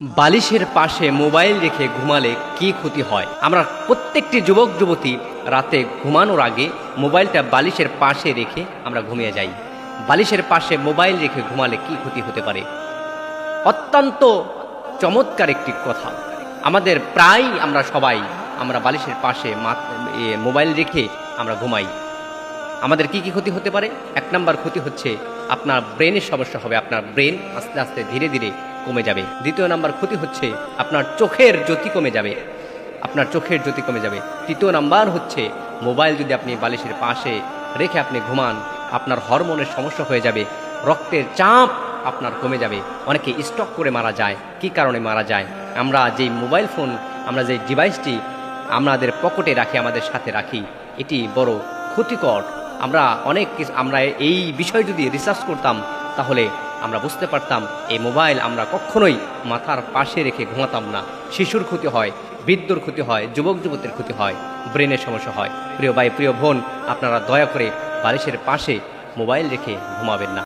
বালিশের পাশে মোবাইল রেখে ঘুমালে কি ক্ষতি হয়? আমরা প্রত্যেকটি যুবক যুবতী রাতে ঘুমানোর আগে মোবাইলটা বালিশের পাশে রেখে আমরা ঘুমিয়ে যাই। বালিশের পাশে মোবাইল রেখে ঘুমালে কি ক্ষতি হতে পারে? অত্যন্ত চমৎকার একটি কথা। আমাদের প্রায় আমরা বালিশের পাশে মোবাইল রেখে আমরা ঘুমাই। আমাদের কি কি ক্ষতি হতে পারে? এক নাম্বার ক্ষতি হচ্ছে আপনার ব্রেনের সমস্যা হবে, আপনার ব্রেন আস্তে আস্তে ধীরে ধীরে কমে যাবে। দ্বিতীয় নাম্বার ক্ষতি হচ্ছে আপনার চোখের জ্যোতি কমে যাবে, তৃতীয় নাম্বার হচ্ছে মোবাইল যদি আপনি বালিশের পাশে রেখে আপনি ঘুমান, আপনার হরমোনের সমস্যা হয়ে যাবে, রক্তের চাপ আপনার কমে যাবে। অনেকে স্ট্রোক করে মারা যায়। কি কারণে মারা যায়? আমরা যেই মোবাইল ফোন, আমরা যে ডিভাইসটি আমাদের পকেটে রাখি, আমাদের সাথে রাখি, এটি বড় ক্ষতিকর। আমরা এই বিষয় যদি রিসার্চ করতাম তাহলে আমরা বুঝতে পারতাম এই মোবাইল আমরা কখনোই মাথার পাশে রেখে ঘুমাতাম না। শিশুর ক্ষতি হয়, বৃদ্ধর ক্ষতি হয়, যুবক যুবতীর ক্ষতি হয়, ব্রেনের সমস্যা হয়। প্রিয় ভাই, প্রিয় বোন, আপনারা দয়া করে বালিশের পাশে মোবাইল রেখে ঘুমাবেন না।